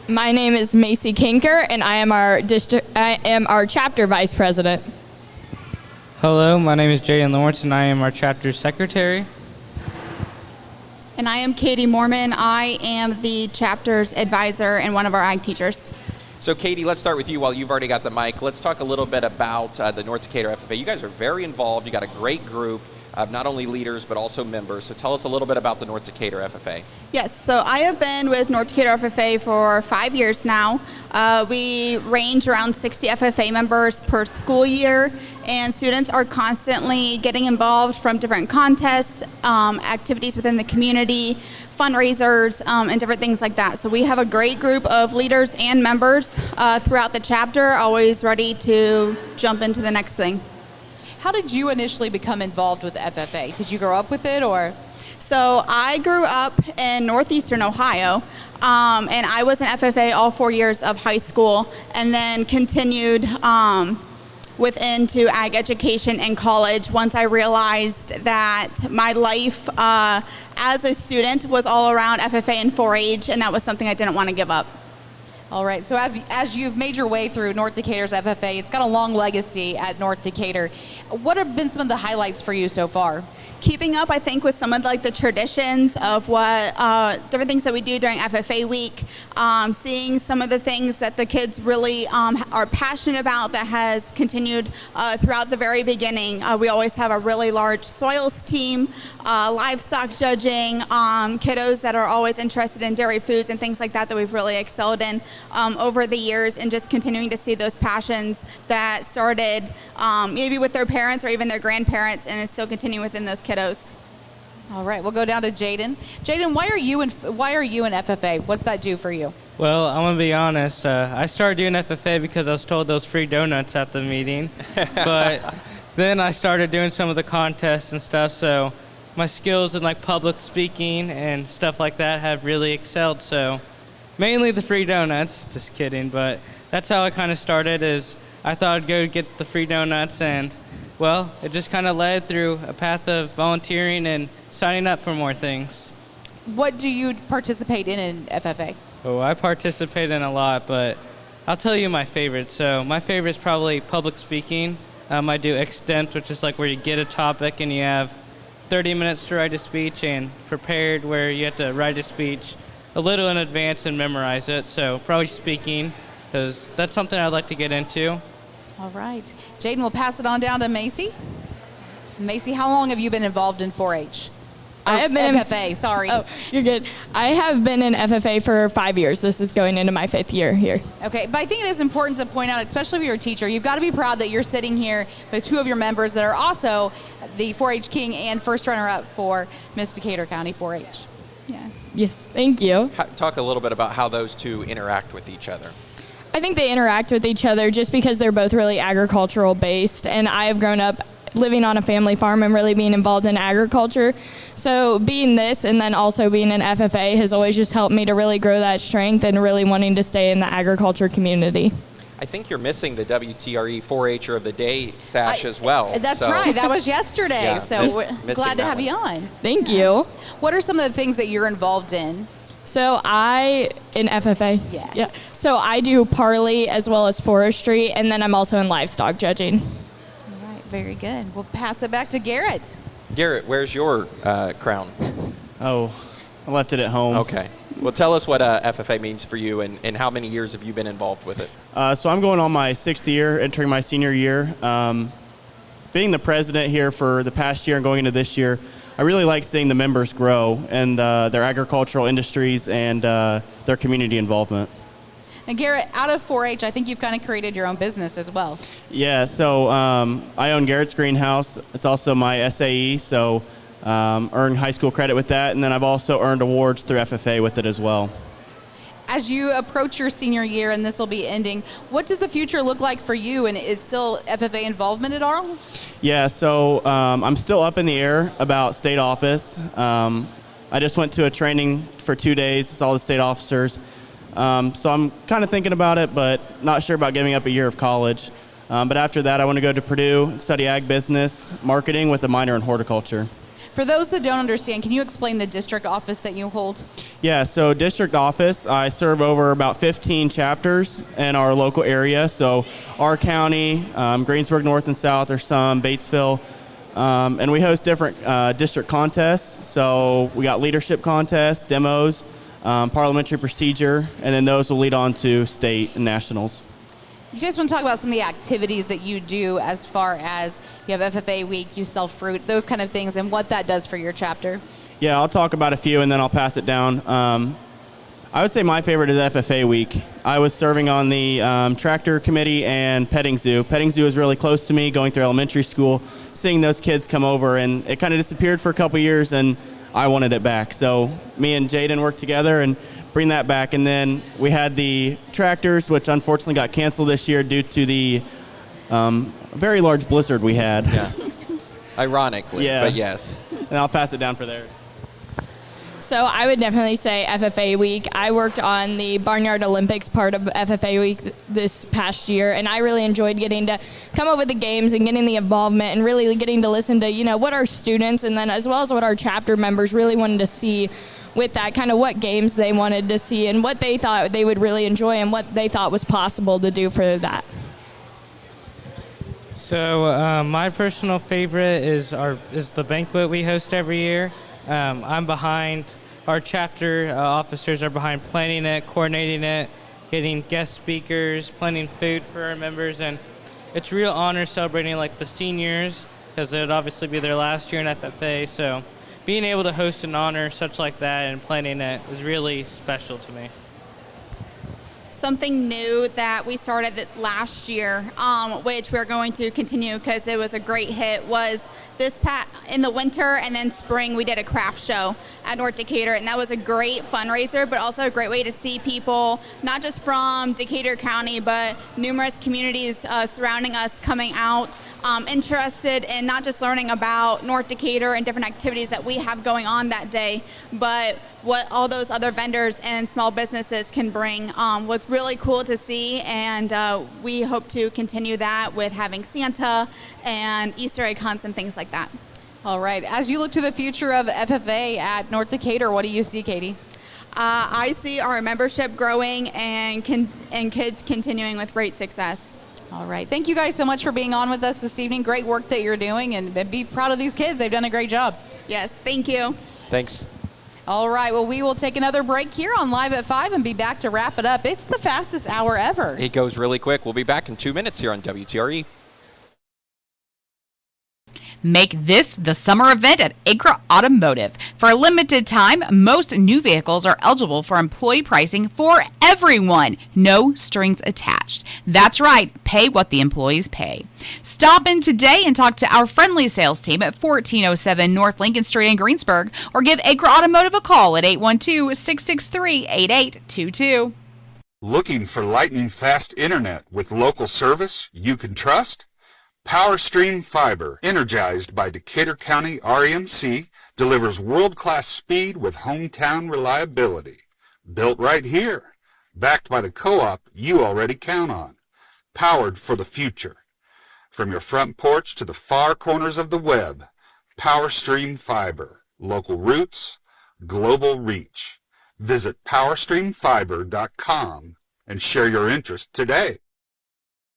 My name is Macy Kinker, and I am our chapter vice president. Hello, my name is Jaden Lawrence, and I am our chapter secretary. And I am Katie Mormon. I am the chapter's advisor and one of our ag teachers. So, Katie, let's start with you while you've already got the mic. Let's talk a little bit about the North Decatur FFA. You guys are very involved. You got a great group of not only leaders but also members. So tell us a little bit about the North Decatur FFA. Yes, so I have been with North Decatur FFA for 5 years now. We range around 60 FFA members per school year, and students are constantly getting involved from different contests, activities within the community, fundraisers, and different things like that. So we have a great group of leaders and members throughout the chapter, always ready to jump into the next thing. How did you initially become involved with the FFA? Did you grow up with it, or? So I grew up in northeastern Ohio, and I was an FFA all 4 years of high school, and then continued into ag education in college once I realized that my life as a student was all around FFA and 4-H, and that was something I didn't want to give up. All right, so as you've made your way through North Decatur's FFA, it's got a long legacy at North Decatur. What have been some of the highlights for you so far? Keeping up, I think, with some of the traditions of what different things that we do during FFA week, seeing some of the things that the kids really are passionate about that has continued throughout the very beginning. We always have a really large soils team, livestock judging, kiddos that are always interested in dairy foods and things like that we've really excelled in over the years, and just continuing to see those passions that started maybe with their parents or even their grandparents and is still continuing within those kiddos. All right, we'll go down to Jaden. Jaden, why are you in FFA? What's that do for you? Well, I'm going to be honest. I started doing FFA because I was told those free donuts at the meeting. But then I started doing some of the contests and stuff, so my skills in public speaking and stuff like that have really excelled. So mainly the free donuts, just kidding. But that's how I kind of started, is I thought I'd go get the free donuts, and well, it just kind of led through a path of volunteering and signing up for more things. What do you participate in FFA? Oh, I participate in a lot, but I'll tell you my favorite. So my favorite is probably public speaking. I do extempt, which is like where you get a topic and you have 30 minutes to write a speech, and prepared, where you have to write a speech a little in advance and memorize it. So probably speaking, because that's something I'd like to get into. All right. Jaden, we'll pass it on down to Macy. Macy, how long have you been involved in 4-H? I have been FFA, sorry. Oh, you're good. I have been in FFA for 5 years. This is going into my 5th year here. Okay, but I think it is important to point out, especially if you're a teacher, you've got to be proud that you're sitting here with two of your members that are also the 4-H King and first runner-up for Miss Decatur County 4-H. Yeah. Yes, thank you. Talk a little bit about how those two interact with each other. I think they interact with each other just because they're both really agricultural based, and I have grown up living on a family farm and really being involved in agriculture. So being this and then also being an FFA has always just helped me to really grow that strength and really wanting to stay in the agriculture community. I think you're missing the WTRE 4-H'er of the Day sash as well. That's right. That was yesterday. Yeah, so we're glad to have you on. Thank you. What are some of the things that you're involved in? So in FFA? Yeah. So I do parley as well as forestry, and then I'm also in livestock judging. All right, very good. We'll pass it back to Garrett. Garrett, where's your crown? Oh, I left it at home. Okay. Well, tell us what FFA means for you, and how many years have you been involved with it? So I'm going on my 6th year, entering my senior year. Being the president here for the past year and going into this year, I really like seeing the members grow and their agricultural industries and their community involvement. And Garrett, out of 4-H, I think you've kind of created your own business as well. Yeah, so I own Garrett's Greenhouse. It's also my SAE, so earned high school credit with that, and then I've also earned awards through FFA with it as well. As you approach your senior year, and this will be ending, what does the future look like for you, and is still FFA involvement at all? Yeah, so I'm still up in the air about state office. I just went to a training for 2 days, saw the state officers. So I'm kind of thinking about it, but not sure about giving up a year of college. But after that, I want to go to Purdue, study ag business, marketing with a minor in horticulture. For those that don't understand, can you explain the district office that you hold? Yeah, so district office, I serve over about 15 chapters in our local area. So our county, Greensburg North and South, there's some, Batesville, and we host different district contests. So we got leadership contests, demos, parliamentary procedure, and then those will lead on to state and nationals. You guys want to talk about some of the activities that you do as far as you have FFA week, you sell fruit, those kind of things, and what that does for your chapter? Yeah, I'll talk about a few and then I'll pass it down. I would say my favorite is FFA week. I was serving on the tractor committee and petting zoo. Petting zoo is really close to me, going through elementary school, seeing those kids come over, and it kind of disappeared for a couple years and I wanted it back. So me and Jaden worked together and bring that back. And then we had the tractors, which unfortunately got canceled this year due to the very large blizzard we had. Yeah. Ironically, yeah. But yes. And I'll pass it down for theirs. So I would definitely say FFA week. I worked on the Barnyard Olympics part of FFA week this past year, and I really enjoyed getting to come up with the games and getting the involvement and really getting to listen to, what our students and then as well as what our chapter members really wanted to see with that, kind of what games they wanted to see and what they thought they would really enjoy and what they thought was possible to do for that. So my personal favorite is the banquet we host every year. I'm behind, our chapter officers are behind planning it, coordinating it, getting guest speakers, planning food for our members, and it's a real honor celebrating like the seniors because it would obviously be their last year in FFA, so being able to host an honor such like that and planning it is really special to me. Something new that we started last year, which we're going to continue because it was a great hit, was in the winter and then spring we did a craft show at North Decatur, and that was a great fundraiser, but also a great way to see people, not just from Decatur County, but numerous communities surrounding us coming out, interested in not just learning about North Decatur and different activities that we have going on that day, but what all those other vendors and small businesses can bring was really cool to see, and we hope to continue that with having Santa and Easter egg hunts and things like that. All right. As you look to the future of FFA at North Decatur, what do you see, Katie? I see our membership growing and kids continuing with great success. All right. Thank you guys so much for being on with us this evening. Great work that you're doing, and be proud of these kids. They've done a great job. Yes, thank you. Thanks. All right. Well, we will take another break here on Live at 5 and be back to wrap it up. It's the fastest hour ever. It goes really quick. We'll be back in 2 minutes here on WTRE. Make this the summer event at Acra Automotive. For a limited time, most new vehicles are eligible for employee pricing for everyone. No strings attached. That's right, pay what the employees pay. Stop in today and talk to our friendly sales team at 1407 North Lincoln Street in Greensburg, or give Acra Automotive a call at 812-663-8822. Looking for lightning fast internet with local service you can trust? PowerStream Fiber, energized by Decatur County REMC, delivers world-class speed with hometown reliability. Built right here, backed by the co-op you already count on. Powered for the future. From your front porch to the far corners of the web, PowerStream Fiber, local roots, global reach. Visit PowerStreamFiber.com and share your interest today.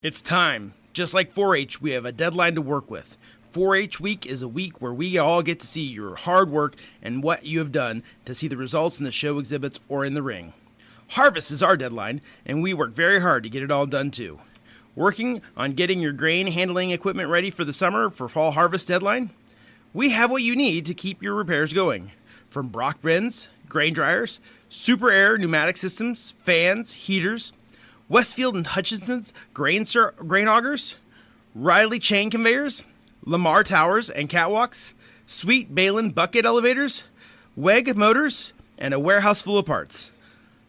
It's time. Just like 4-H, we have a deadline to work with. 4-H Week is a week where we all get to see your hard work and what you have done to see the results in the show exhibits or in the ring. Harvest is our deadline, and we work very hard to get it all done too. Working on getting your grain handling equipment ready for the summer for fall harvest deadline? We have what you need to keep your repairs going. From Brock bins, grain dryers, Super Air pneumatic systems, fans, heaters, Westfield and Hutchinson's grain augers, Riley chain conveyors, Lamar towers and catwalks, Sweet Balin bucket elevators, WEG motors, and a warehouse full of parts.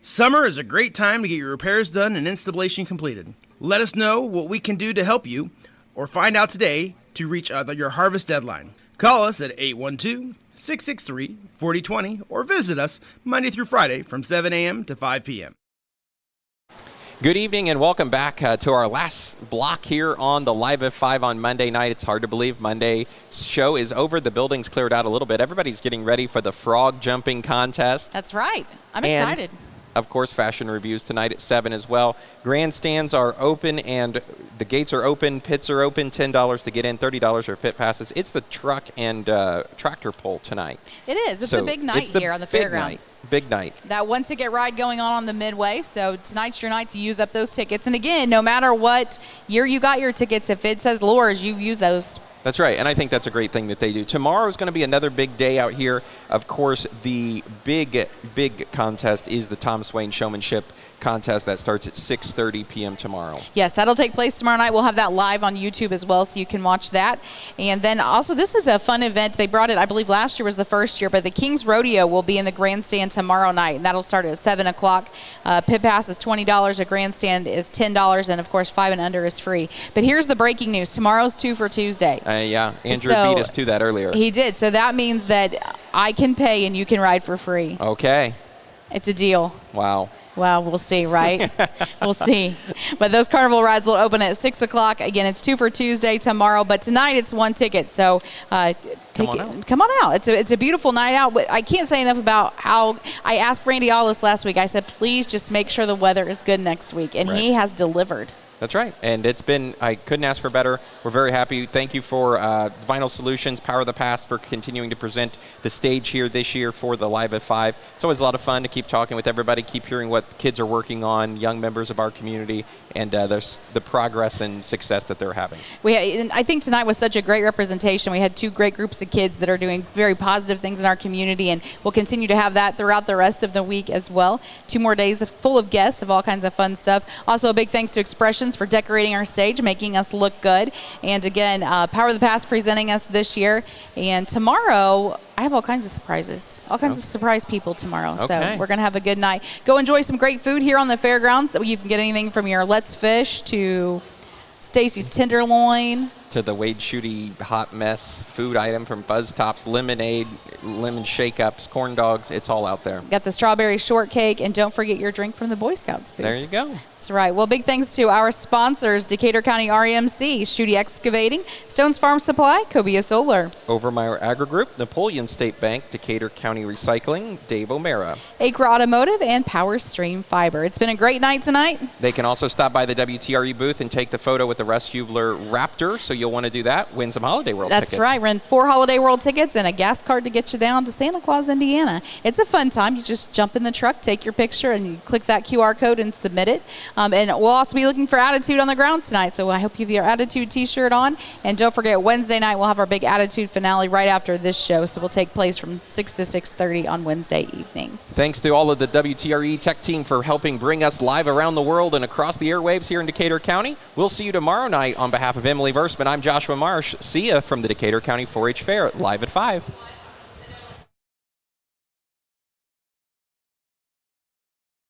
Summer is a great time to get your repairs done and installation completed. Let us know what we can do to help you, or find out today to reach your harvest deadline. Call us at 812-663-4020 or visit us Monday through Friday from 7 a.m. to 5 p.m. Good evening and welcome back to our last block here on the Live at 5 on Monday night. It's hard to believe Monday's show is over. The building's cleared out a little bit. Everybody's getting ready for the frog jumping contest. That's right. I'm excited. Of course, fashion reviews tonight at 7 as well. Grandstands are open and the gates are open. Pits are open. $10 to get in, $30 are pit passes. It's the truck and tractor pull tonight. It is. It's a big night here on the fairgrounds. Big night. That one ticket ride going on the Midway. So tonight's your night to use up those tickets. And again, no matter what year you got your tickets, if it says Lures, you use those. That's right, and I think that's a great thing that they do. Tomorrow is going to be another big day out here. Of course, the big contest is the Tom Swain Showmanship contest that starts at 6:30 p.m. tomorrow. Yes, that'll take place tomorrow night. We'll have that live on YouTube as well, so you can watch that. And then also, this is a fun event. They brought it, I believe last year was the first year, but the King's Rodeo will be in the grandstand tomorrow night, and that'll start at 7 o'clock. Pit pass is $20, a grandstand is $10, and of course, 5 and under is free. But here's the breaking news. Tomorrow's 2 for Tuesday. Yeah, Andrew beat us to that earlier. He did, so that means that I can pay and you can ride for free. Okay. It's a deal. Wow. Well, we'll see, right? We'll see. But those carnival rides will open at 6 o'clock. Again, it's 2 for Tuesday tomorrow, but tonight it's 1 ticket. So come on out. It's a beautiful night out. But I can't say enough about how I asked Randy Allis last week. I said, please just make sure the weather is good next week. And he has delivered. That's right. And I couldn't ask for better. We're very happy. Thank you for Vinyl Solutions, Power of the Past, for continuing to present the stage here this year for the Live at 5. It's always a lot of fun to keep talking with everybody, keep hearing what kids are working on, young members of our community, and there's the progress and success that they're having. I think tonight was such a great representation. We had 2 great groups of kids that are doing very positive things in our community, and we'll continue to have that throughout the rest of the week as well. 2 more days full of guests of all kinds of fun stuff. Also, a big thanks to Expressions for decorating our stage, making us look good. And again, Power of the Past presenting us this year. And tomorrow, I have all kinds of surprises, all kinds of surprise people tomorrow. Okay. So we're going to have a good night. Go enjoy some great food here on the fairgrounds. You can get anything from your Let's Fish to Stacy's Tenderloin. to the Wade Shooty hot mess food item from Buzz Tops, lemonade, lemon shake-ups, corn dogs. It's all out there. Got the strawberry shortcake, and don't forget your drink from the Boy Scouts booth. There you go. That's right. Well, big thanks to our sponsors, Decatur County RMC, Shooty Excavating, Stones Farm Supply, Cobia Solar, Overmeyer Agri Group, Napoleon State Bank, Decatur County Recycling, Dave O'Mara, Acre Automotive, and Power Stream Fiber. It's been a great night tonight. They can also stop by the WTRE booth and take the photo with the Russ Hubler Raptor, so you'll want to do that. Win some Holiday World tickets. That's right. Run 4 Holiday World tickets and a gas card to get you down to Santa Claus, Indiana. It's a fun time. You just jump in the truck, take your picture, and you click that QR code and submit it. And we'll also be looking for Attitude on the grounds tonight, so I hope you have your Attitude t-shirt on. And don't forget, Wednesday night we'll have our big Attitude finale right after this show, so we'll take place from 6 to 6:30 on Wednesday evening. Thanks to all of the WTRE tech team for helping bring us live around the world and across the airwaves here in Decatur County. We'll see you tomorrow night. On behalf of Emily Verseman, I'm Joshua Marsh. See ya from the Decatur County 4-H Fair live at 5.